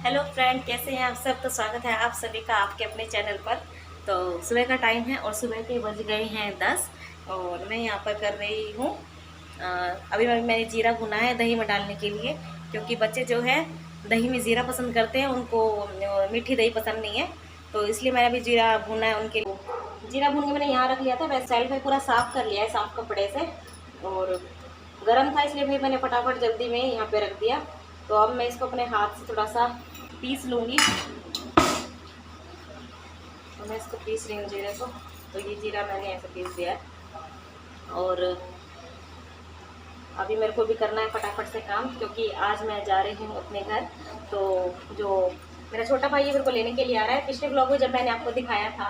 Hello friend, कैसे हैं आप सब। तो स्वागत है आप सभी का आपके अपने चैनल पर। तो सुबह का टाइम है और सुबह के बज गए हैं 10 और मैं यहाँ पर कर रही हूँ अभी मैंने जीरा भुना है दही में डालने के लिए, क्योंकि बच्चे जो है दही में जीरा पसंद करते हैं, उनको मीठी दही पसंद नहीं है। तो इसलिए मैंने अभी जीरा भुना है उनके लिए। जीरा भून के मैंने यहाँ रख लिया था, वैसे साइड में पूरा साफ़ कर लिया है साफ़ कपड़े से, और गर्म था इसलिए भी मैंने फटाफट जल्दी में यहाँ पे रख दिया। तो अब मैं इसको अपने हाथ से थोड़ा सा पीस लूँगी। तो मैं इसको पीस रही हूँ जीरे को। तो ये जीरा मैंने ऐसे पीस दिया है और अभी मेरे को भी करना है फटाफट से काम, क्योंकि आज मैं जा रही हूँ अपने घर। तो जो मेरा छोटा भाई है मेरे को लेने के लिए आ रहा है। पिछले ब्लॉग में जब मैंने आपको दिखाया था,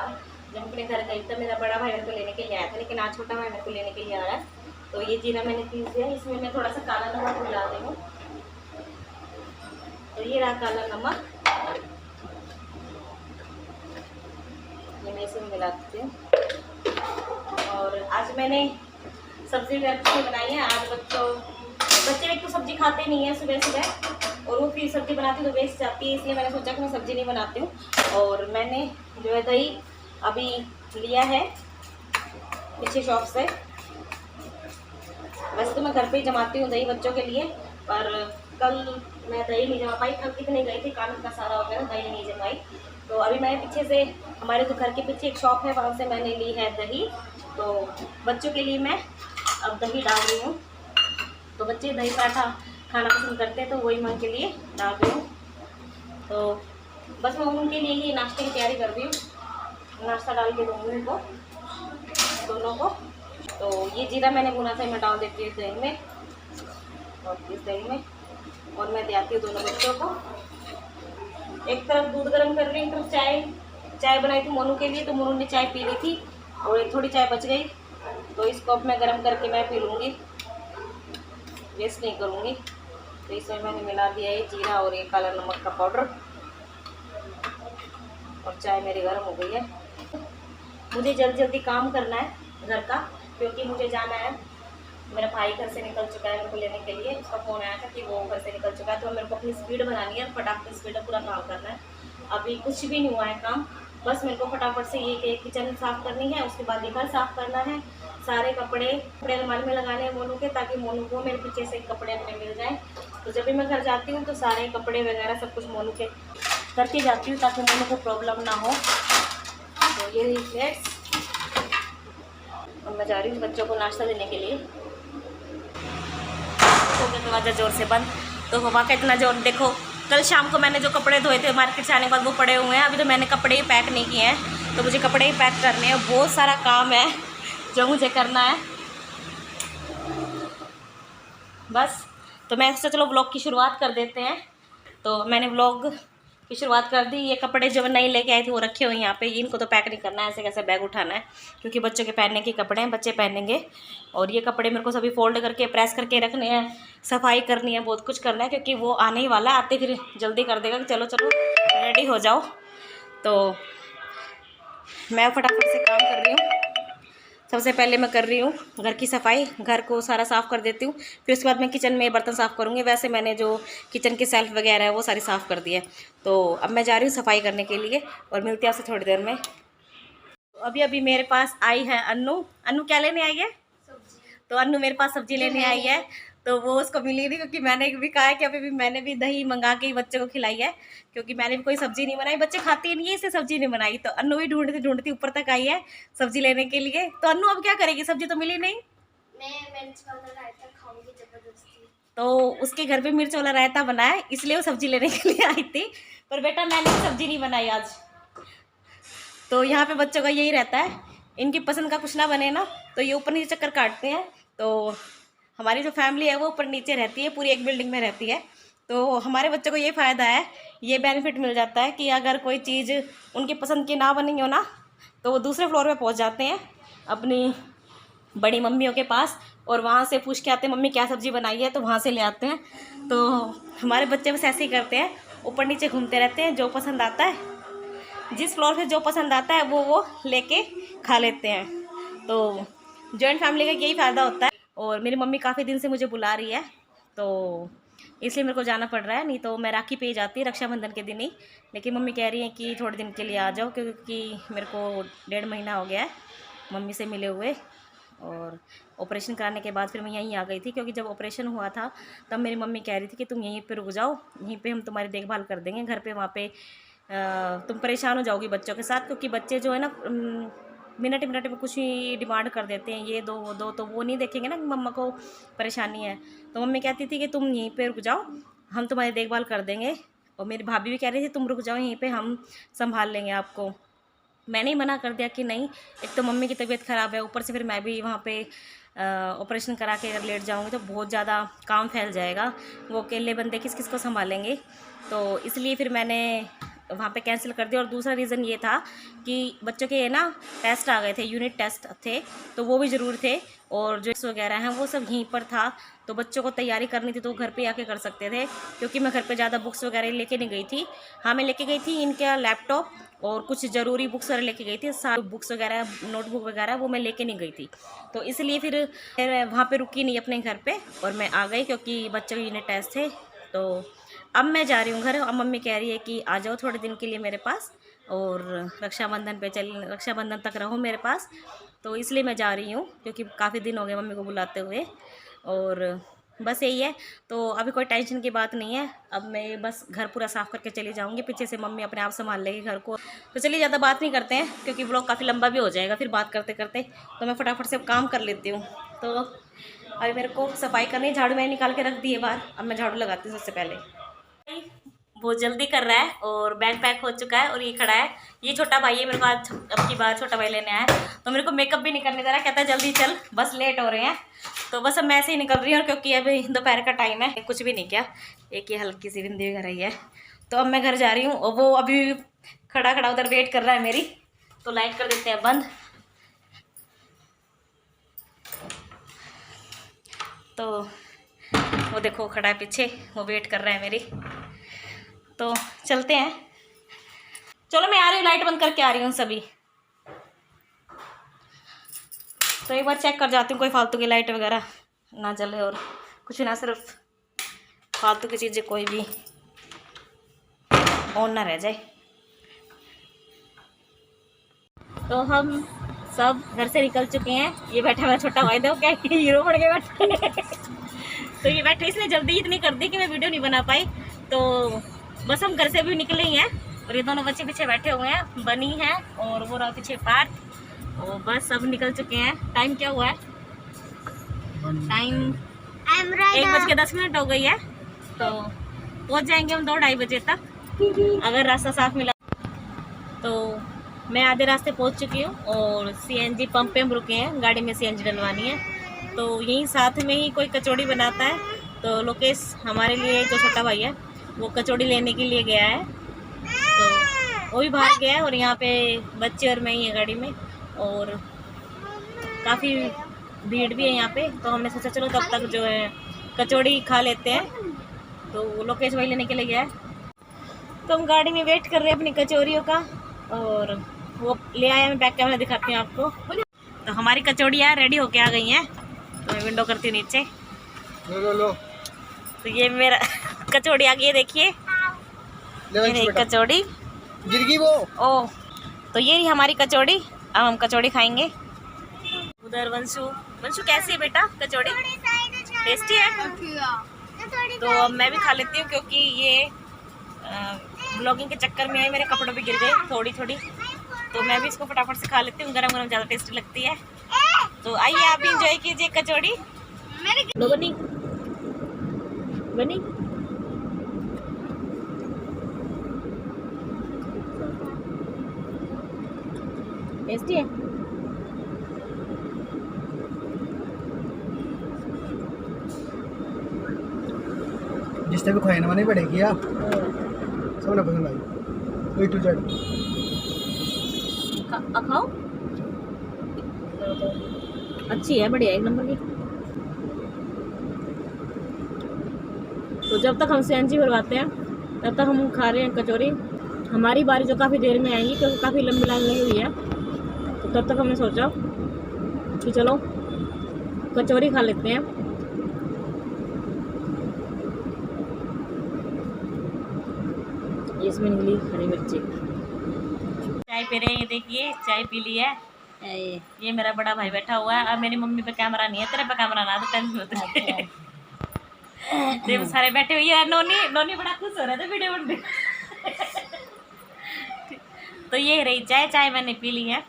जब अपने घर गई तब मेरा बड़ा भाई मेरे को लेने के लिए आया था, लेकिन आज छोटा भाई मेरे को लेने के लिए आ रहा है। तो ये जीरा मैंने पीस दिया, इसमें मैं थोड़ा सा काला नमक मिला दी हूँ। तो ये रहा काला नमक, ये मैं इसे मिला देती हूँ। और आज मैंने सब्जी अच्छी बनाई है। आज बच्चे एक तो सब्जी खाते नहीं है सुबह सुबह, और वो फिर सब्जी बनाती तो वेस्ट जाती है, इसलिए मैंने सोचा कि मैं सब्जी नहीं बनाती हूँ। और मैंने जो है दही अभी लिया है पीछे शॉप से। वैसे तो मैं घर पे ही जमाती हूँ दही बच्चों के लिए, पर कल मैं दही नहीं जमा पाई। कल कितने गई थी, काम इतना सारा हो गया ना, दही नहीं जमाई। तो अभी मैंने पीछे से, हमारे तो घर के पीछे एक शॉप है, वहाँ से मैंने ली है दही। तो बच्चों के लिए मैं अब दही डाल रही हूँ। तो बच्चे दही पराठा खाना पसंद करते हैं, तो वही मैं उनके लिए डाल रही हूँ। तो बस मैं उनके लिए ही नाश्ते की तैयारी कर रही हूँ। नाश्ता डाल के दूँगी उनको दोनों को। तो ये जीरा मैंने भुना था, मैं डाल देती हूँ इस दही में, और इस दही में, और मैं देती हूँ दोनों बच्चों को। एक तरफ दूध गर्म कर रही हूँ, एक तरफ चाय बनाई थी मोनू के लिए, तो मोनू ने चाय पी ली थी और एक थोड़ी चाय बच गई। तो इसको अब मैं गर्म करके मैं पी लूँगी, वेस्ट नहीं करूँगी। तो इसमें मैंने मिला दिया है जीरा और ये काला नमक का पाउडर, और चाय मेरी गर्म हो गई है। मुझे जल्दी जल्दी काम करना है घर का, क्योंकि मुझे जाना है। मेरा भाई घर से निकल चुका है मेरे को लेने के लिए, उसका फ़ोन आया था कि वो घर से निकल चुका है। तो मेरे को अपनी स्पीड बनानी है, फटाफट स्पीड में पूरा काम करना है। अभी कुछ भी नहीं हुआ है काम, बस मेरे को फटाफट से ये किचन साफ़ करनी है, उसके बाद ये घर साफ़ करना है। सारे कपड़े अलमारी में लगाने हैं मोनू के, ताकि मोनू को मेरे पीछे से कपड़े अपने मिल जाएँ। तो जब भी मैं घर जाती हूँ तो सारे कपड़े वगैरह सब कुछ मोनू के करके जाती हूँ, ताकि मोनू को प्रॉब्लम ना हो। तो ये रही प्लेट्स, और मैं जा रही हूँ बच्चों को नाश्ता देने के लिए। तो दरवाज़ा जोर से बंद। तो हवा का इतना जोर देखो। कल शाम को मैंने जो कपड़े धोए थे मार्केट से आने के बाद, वो पड़े हुए हैं। अभी तो मैंने कपड़े ही पैक नहीं किए हैं, तो मुझे कपड़े ही पैक करने हैं। बहुत सारा काम है जो मुझे करना है बस। तो मैं सोचा चलो व्लॉग की शुरुआत कर देते हैं। तो मैंने व्लॉग की शुरुआत कर दी। ये कपड़े जो नहीं लेके आई थी वो रखे हुए हैं यहाँ पे, इनको तो पैक नहीं करना है, ऐसे कैसे बैग उठाना है, क्योंकि बच्चों के पहनने के कपड़े हैं, बच्चे पहनेंगे। और ये कपड़े मेरे को सभी फोल्ड करके प्रेस करके रखने हैं, सफाई करनी है, बहुत कुछ करना है, क्योंकि वो आने ही वाला है। आते फिर जल्दी कर देगा कि चलो चलो रेडी हो जाओ। तो मैं फटाफट से काम कर रही हूँ। सबसे पहले मैं कर रही हूँ घर की सफाई, घर को सारा साफ़ कर देती हूँ। फिर उसके बाद मैं किचन में बर्तन साफ़ करूँगी। वैसे मैंने जो किचन के सेल्फ वगैरह है वो सारी साफ़ कर दी है। तो अब मैं जा रही हूँ सफाई करने के लिए, और मिलती है आपसे थोड़ी देर में। तो अभी मेरे पास आई है अन्नू। अन्नू क्या लेने आई है? तो अन्नू मेरे पास सब्जी लेने आई है। तो वो उसको मिली नहीं, क्योंकि मैंने भी कहा है कि अभी भी मैंने भी दही मंगा के ही बच्चों को खिलाई है, क्योंकि मैंने भी कोई सब्जी नहीं बनाई। बच्चे खाते ही नहीं है, इससे सब्जी नहीं बनाई। तो अन्नू भी ढूंढती ढूंढती ऊपर तक आई है सब्जी लेने के लिए। तो अन्नू अब क्या करेगी, सब्जी तो मिली नहीं। मैं मिर्च वाला रायता खाऊंगी जबरदस्ती। तो उसके घर पे मिर्च वाला रायता बना है, इसलिए वो सब्जी लेने के लिए आई थी। पर बेटा मैंने सब्जी नहीं बनाई आज। तो यहाँ पे बच्चों का यही रहता है, इनकी पसंद का कुछ ना बने ना, तो ये ऊपर नीचे चक्कर काटते हैं। तो हमारी जो फैमिली है वो ऊपर नीचे रहती है, पूरी एक बिल्डिंग में रहती है। तो हमारे बच्चों को ये फ़ायदा है, ये बेनिफिट मिल जाता है कि अगर कोई चीज़ उनकी पसंद की ना बनी हो ना, तो वो दूसरे फ्लोर पे पहुंच जाते हैं अपनी बड़ी मम्मियों के पास, और वहाँ से पूछ के आते हैं मम्मी क्या सब्ज़ी बनाई है, तो वहाँ से ले आते हैं। तो हमारे बच्चे बस ऐसे ही करते हैं, ऊपर नीचे घूमते रहते हैं। जो पसंद आता है, जिस फ्लोर पे जो पसंद आता है वो लेके खा लेते हैं। तो जॉइंट फैमिली का यही फ़ायदा होता है। और मेरी मम्मी काफ़ी दिन से मुझे बुला रही है, तो इसलिए मेरे को जाना पड़ रहा है, नहीं तो मैं राखी पे ही जाती रक्षाबंधन के दिन ही। लेकिन मम्मी कह रही है कि थोड़े दिन के लिए आ जाओ, क्योंकि मेरे को 1.5 महीना हो गया है मम्मी से मिले हुए। और ऑपरेशन कराने के बाद फिर मैं यहीं आ गई थी, क्योंकि जब ऑपरेशन हुआ था तब मेरी मम्मी कह रही थी कि तुम यहीं पे रुक जाओ, यहीं पे हम तुम्हारी देखभाल कर देंगे घर पे, वहाँ पे तुम परेशान हो जाओगी बच्चों के साथ, क्योंकि बच्चे जो है ना मिनट मिनट में कुछ ही डिमांड कर देते हैं, ये दो वो दो, तो वो नहीं देखेंगे ना कि मम्मा को परेशानी है। तो मम्मी कहती थी कि तुम यहीं पे रुक जाओ, हम तुम्हारी देखभाल कर देंगे। और मेरी भाभी भी कह रही थी तुम रुक जाओ यहीं पे, हम संभाल लेंगे आपको। मैंने ही मना कर दिया कि नहीं, एक तो मम्मी की तबीयत ख़राब है, ऊपर से फिर मैं भी वहाँ पे ऑपरेशन करा के अगर लेट जाऊँगी तो बहुत ज़्यादा काम फैल जाएगा, वो अकेले बंदे किस किस को संभालेंगे। तो इसलिए फिर मैंने वहाँ पे कैंसिल कर दिया। और दूसरा रीज़न ये था कि बच्चों के ना टेस्ट आ गए थे, यूनिट टेस्ट थे, तो वो भी ज़रूर थे, और जो वगैरह हैं वो सब यहीं पर था। तो बच्चों को तैयारी करनी थी तो वो घर पे आके कर सकते थे, क्योंकि मैं घर पे ज़्यादा बुक्स वगैरह लेके नहीं गई थी। हाँ, मैं लेके गई थी इनका लैपटॉप और कुछ ज़रूरी बुक्स वगैरह लेके गई थी, सारी बुक्स वगैरह नोटबुक वगैरह वो मैं लेके नहीं गई थी। तो इसलिए फिर वहाँ पे रुकी नहीं अपने घर पे, और मैं आ गई क्योंकि बच्चों के यूनिट टेस्ट थे। तो अब मैं जा रही हूँ घर। अब मम्मी कह रही है कि आ जाओ थोड़े दिन के लिए मेरे पास, और रक्षाबंधन तक रहो मेरे पास। तो इसलिए मैं जा रही हूँ, क्योंकि काफ़ी दिन हो गए मम्मी को बुलाते हुए। और बस यही है, तो अभी कोई टेंशन की बात नहीं है। अब मैं बस घर पूरा साफ़ करके चली जाऊँगी, पीछे से मम्मी अपने आप संभाल लेगी घर को। तो चलिए ज़्यादा बात नहीं करते हैं, क्योंकि व्लॉग काफ़ी लंबा भी हो जाएगा फिर बात करते करते। तो मैं फटाफट से काम कर लेती हूँ। तो अभी मेरे को सफाई करनी है, झाड़ू मैंने निकाल के रख दी है बाहर, अब मैं झाड़ू लगाती हूँ सबसे पहले। बहुत जल्दी कर रहा है और बैग पैक हो चुका है, और ये खड़ा है, ये छोटा भाई है मेरे को आज अब की बार छोटा भाई लेने आया है। तो मेरे को मेकअप भी नहीं करने दे रहा, कहता है जल्दी चल, बस लेट हो रहे हैं। तो बस अब मैं ऐसे ही निकल रही हूँ, क्योंकि अभी दोपहर का टाइम है, कुछ भी नहीं किया, एक ये हल्की सी बिंदी वगैरह ही है। तो अब मैं घर जा रही हूँ, और वो अभी खड़ा खड़ा उधर वेट कर रहा है मेरी। तो लाइट कर देते हैं बंद। तो वो देखो खड़ा है पीछे, वो वेट कर रहा है मेरी। तो चलते हैं, चलो मैं आ रही हूँ, लाइट बंद करके आ रही हूँ सभी। तो एक बार चेक कर जाती हूँ कोई फालतू की लाइट वगैरह ना जले, और कुछ ना, सिर्फ फालतू की चीज़ें कोई भी ऑन ना रह जाए। तो हम सब घर से निकल चुके हैं। ये बैठा मेरा छोटा भाई, देखो क्या हीरो बन के बैठे। तो ये बैठे इसने जल्दी इतनी कर दी कि मैं वीडियो नहीं बना पाई। तो बस हम घर से भी निकले ही हैं, और ये दोनों बच्चे पीछे बैठे हुए हैं, बनी है और वो रहा पीछे पार्थ। और बस सब निकल चुके हैं। टाइम क्या हुआ है? टाइम 1:10 हो गई है। तो पहुंच जाएंगे हम 2-2:30 बजे तक, अगर रास्ता साफ मिला। तो मैं आधे रास्ते पहुंच चुकी हूँ, और CNG पंप पे हम रुके हैं, गाड़ी में CNG डलवानी है। तो यहीं साथ में ही कोई कचौड़ी बनाता है, तो लोकेश हमारे लिए जो छोटा भाई है वो कचौड़ी लेने के लिए गया है। तो वो भी बाहर गया है, और यहाँ पे बच्चे और मैं ही है गाड़ी में, और काफ़ी भीड़ भी है यहाँ पे। तो हमने सोचा चलो तब तक जो है कचौड़ी खा लेते हैं। तो लोकेश भाई लेने के लिए गया है, तो हम गाड़ी में वेट कर रहे हैं अपनी कचौड़ियों का। और वो ले आया, मैं बैक कैमरा दिखाती हूँ आपको। तो हमारी कचौड़ियाँ रेडी होके आ गई हैं। तो मैं विंडो करती हूँ नीचे। लो। तो ये मेरा कचौड़ी आ गई है, देखिए मेरी कचौड़ी गिर गई वो। ओ, तो ये रही हमारी कचौड़ी। अब हम कचौड़ी खाएंगे। उधर वंशु कैसी है बेटा कचौड़ी? टेस्टी है। तो अब मैं भी खा लेती हूँ, क्योंकि ये ब्लॉगिंग के चक्कर में है, मेरे कपड़ों पे गिर गई थोड़ी थोड़ी। तो मैं भी इसको फटाफट से खा लेती हूँ, गरम गरम ज़्यादा टेस्टी लगती है। तो आइए आप भी इंजॉय कीजिए कचौड़ी। बनी टेस्टी है। जिसने भी खाई नहीं पड़ेगी यार, सबने पसंद आई। A to Z खाओ, अच्छी है, बढ़िया, एक नंबर की। तो जब तक हम CNG भरवाते हैं तब तक हम खा रहे हैं कचौरी। हमारी बारी जो काफ़ी देर में आएगी, क्योंकि काफ़ी लंबी लाइन लगी हुई है। तो तब तक हमने सोचा कि चलो कचौरी खा लेते हैं। इसमें निकली हरी मिर्ची। चाय पी रहे हैं, ये देखिए चाय पी ली है। ये मेरा बड़ा भाई बैठा हुआ है। अब मेरी मम्मी पे कैमरा नहीं है, तेरे पे कैमरा ना, तो टेंशन मत ले। ये सारे बैठे हुए हैं। नोनी नोनी बड़ा खुश हो रहा था वीडियो बन रही। तो ये रही चाय। चाय मैंने पी ली है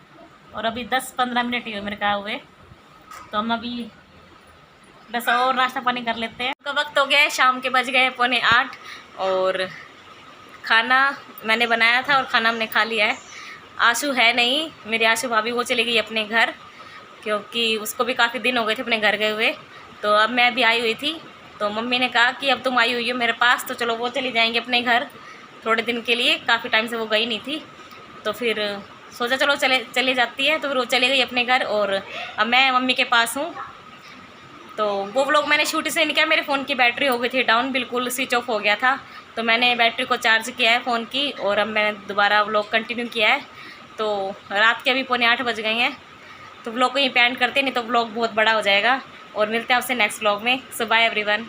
और अभी 10-15 मिनट ही हुए मेरे कहा हुए, तो हम अभी बस और नाश्ता पानी कर लेते हैं। तो वक्त हो गया है, शाम के बज गए 7:45 और खाना मैंने बनाया था और खाना हमने खा लिया है। आशु है नहीं, मेरी आशु भाभी वो चली गई अपने घर, क्योंकि उसको भी काफ़ी दिन हो गए थे अपने घर गए हुए। तो अब मैं भी आई हुई थी, तो मम्मी ने कहा कि अब तुम आई हुई हो मेरे पास, तो चलो वो चली जाएंगे अपने घर थोड़े दिन के लिए। काफ़ी टाइम से वो गई नहीं थी, तो फिर सोचा चलो चले जाती है। तो फिर वो चली गई अपने घर और अब मैं मम्मी के पास हूँ। तो वो व्लॉग मैंने शूट इसलिए नहीं किया, मेरे फ़ोन की बैटरी हो गई थी डाउन, बिल्कुल स्विच ऑफ हो गया था। तो मैंने बैटरी को चार्ज किया है फ़ोन की और अब मैंने दोबारा व्लॉग कंटिन्यू किया है। तो रात के अभी 7:45 बज गए हैं, तो व्लॉग को यहीं पे एंड करते, नहीं तो व्लॉग बहुत बड़ा हो जाएगा। और मिलते हैं आपसे नेक्स्ट व्लॉग में। सो बाय एवरीवन।